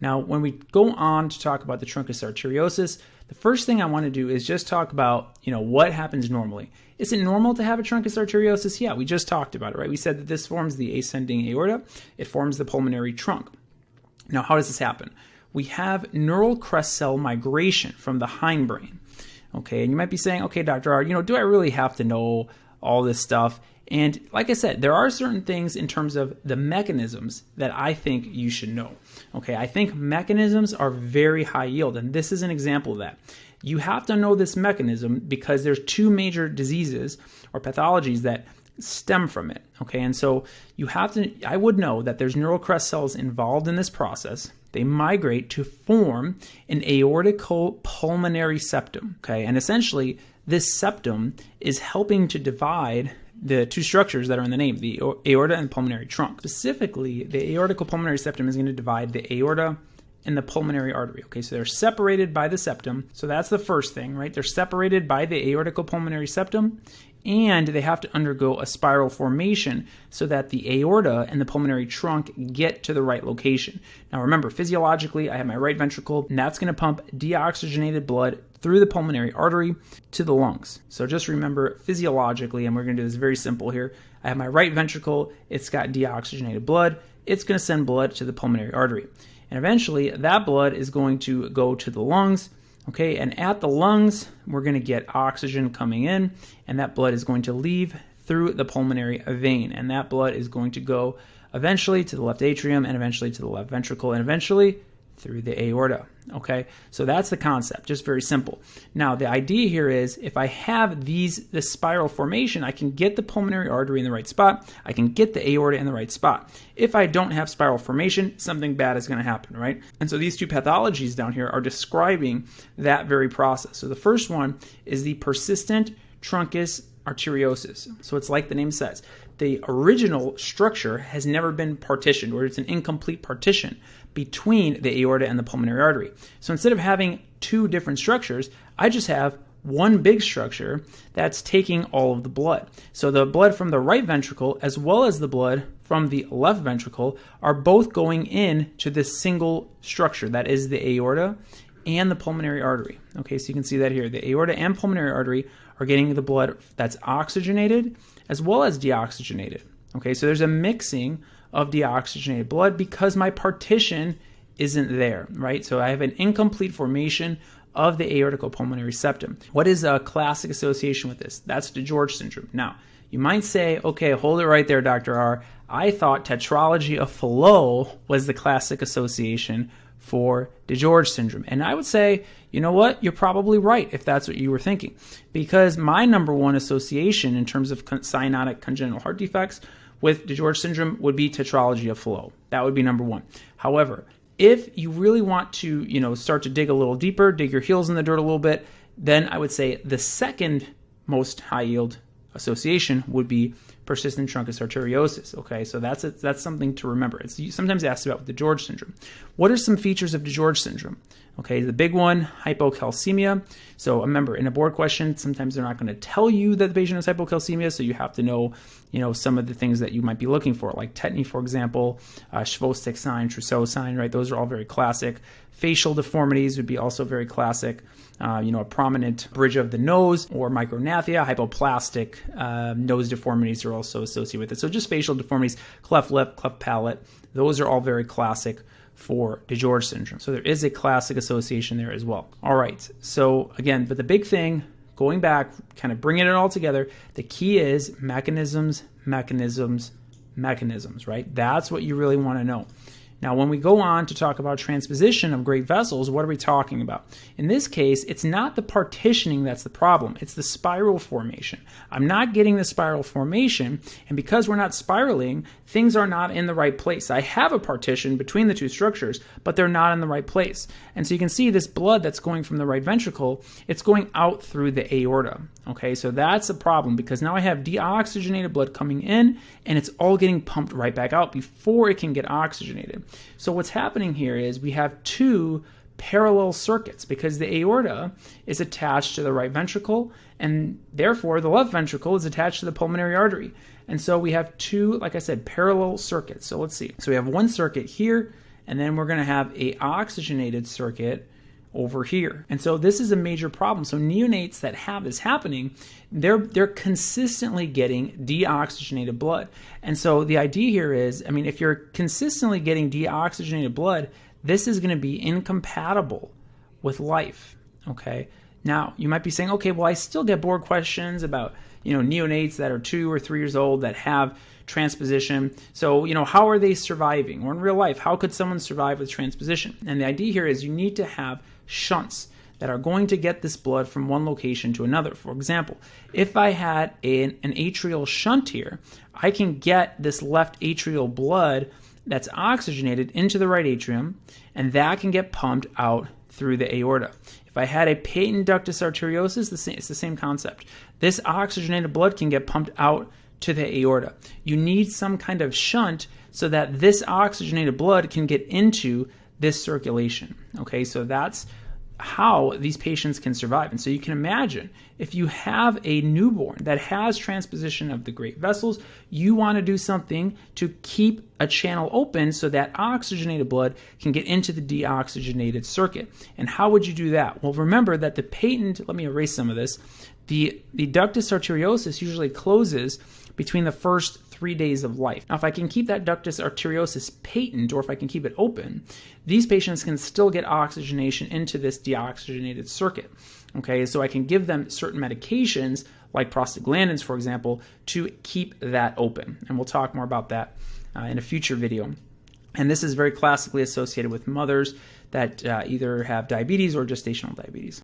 Now, when we go on to talk about the truncus arteriosus, the first thing I want to do is just talk about, what happens normally. Is it normal to have a truncus arteriosus? Yeah, we just talked about it, right? We said that this forms the ascending aorta. It forms the pulmonary trunk. Now, how does this happen? We have neural crest cell migration from the hindbrain. Okay, and you might be saying, okay, Dr. R, do I really have to know all this stuff? And like I said, there are certain things in terms of the mechanisms that I think you should know. Okay, I think mechanisms are very high yield, and this is an example of that. You have to know this mechanism because there's two major diseases or pathologies that stem from it. Okay, and so I would know that there's neural crest cells involved in this process. They migrate to form an aorticopulmonary septum. Okay, and essentially this septum is helping to divide the two structures that are in the name, the aorta and pulmonary trunk. Specifically, the aorticopulmonary septum is going to divide the aorta and the pulmonary artery. Okay, so they're separated by the septum. So that's the first thing, right? They're separated by the aorticopulmonary septum, and they have to undergo a spiral formation so that the aorta and the pulmonary trunk get to the right location. Now remember, physiologically, I have my right ventricle, and that's going to pump deoxygenated blood through the pulmonary artery to the lungs. So just remember, physiologically, and we're going to do this very simple here, I have my right ventricle, it's got deoxygenated blood, it's going to send blood to the pulmonary artery. And eventually, that blood is going to go to the lungs. Okay, and at the lungs, we're going to get oxygen coming in, and that blood is going to leave through the pulmonary vein, and that blood is going to go eventually to the left atrium, and eventually to the left ventricle, and eventually through the aorta. Okay, so that's the concept, just very simple. Now, the idea here is if I have this spiral formation, I can get the pulmonary artery in the right spot, I can get the aorta in the right spot. If I don't have spiral formation, something bad is going to happen, right? And so these two pathologies down here are describing that very process. So the first one is the persistent truncus arteriosus. So it's like the name says, the original structure has never been partitioned, or it's an incomplete partition between the aorta and the pulmonary artery. So instead of having two different structures, I just have one big structure that's taking all of the blood. So the blood from the right ventricle as well as the blood from the left ventricle are both going in to this single structure that is the aorta and the pulmonary artery. Okay, so you can see that here. The aorta and pulmonary artery are getting the blood that's oxygenated as well as deoxygenated. Okay, so there's a mixing of deoxygenated blood because my partition isn't there, right? So I have an incomplete formation of the aorticopulmonary septum. What is a classic association with this? That's DeGeorge syndrome. Now, you might say, okay, hold it right there, Dr. R. I thought tetralogy of Fallot was the classic association for DeGeorge syndrome. And I would say, you know what? You're probably right if that's what you were thinking. Because my number one association in terms of cyanotic congenital heart defects with DeGeorge syndrome would be tetralogy of Fallot. That would be number one. However, if you really want to, start to dig a little deeper, dig your heels in the dirt a little bit, then I would say the second most high yield association would be persistent truncus arteriosus. Okay, so that's something to remember. It's sometimes asked about with DeGeorge syndrome. What are some features of DeGeorge syndrome? Okay, the big one, hypocalcemia. So remember, in a board question, sometimes they're not going to tell you that the patient has hypocalcemia, so you have to know, some of the things that you might be looking for, like tetany, for example, Chvostek sign, Trousseau sign, right? Those are all very classic. Facial deformities would be also very classic. A prominent bridge of the nose or micrognathia, hypoplastic nose deformities are also associated with it. So just facial deformities, cleft lip, cleft palate, those are all very classic for DeGeorge syndrome. So there is a classic association there as well. All right, so again, but the big thing, going back, kind of bringing it all together, the key is mechanisms, right? That's what you really want to know. Now, when we go on to talk about transposition of great vessels, what are we talking about? In this case, it's not the partitioning that's the problem. It's the spiral formation. I'm not getting the spiral formation, and because we're not spiraling, things are not in the right place. I have a partition between the two structures, but they're not in the right place. And so you can see this blood that's going from the right ventricle, it's going out through the aorta. Okay, so that's a problem because now I have deoxygenated blood coming in, and it's all getting pumped right back out before it can get oxygenated. So what's happening here is we have two parallel circuits because the aorta is attached to the right ventricle, and therefore the left ventricle is attached to the pulmonary artery. And so we have two, like I said, parallel circuits. So let's see. So we have one circuit here, and then we're going to have a oxygenated circuit over here. And so this is a major problem. So neonates that have this happening, they're consistently getting deoxygenated blood. And so the idea here is, I mean, if you're consistently getting deoxygenated blood, this is going to be incompatible with life. Okay. Now you might be saying, okay, well, I still get board questions about, neonates that are 2 or 3 years old that have transposition. So, how are they surviving? Or in real life, how could someone survive with transposition? And the idea here is you need to have shunts that are going to get this blood from one location to another. For example, if I had an atrial shunt here, I can get this left atrial blood that's oxygenated into the right atrium, and that can get pumped out through the aorta. If I had a patent ductus arteriosus, it's the same concept. This oxygenated blood can get pumped out to the aorta. You need some kind of shunt so that this oxygenated blood can get into this circulation. Okay, so that's how these patients can survive. And so you can imagine if you have a newborn that has transposition of the great vessels, you want to do something to keep a channel open so that oxygenated blood can get into the deoxygenated circuit. And how would you do that? Well, remember that the patent, let me erase some of this, the ductus arteriosus usually closes between the first 3 days of life. Now, if I can keep that ductus arteriosus patent, or if I can keep it open, these patients can still get oxygenation into this deoxygenated circuit. Okay, so I can give them certain medications, like prostaglandins, for example, to keep that open. And we'll talk more about that in a future video. And this is very classically associated with mothers that either have diabetes or gestational diabetes.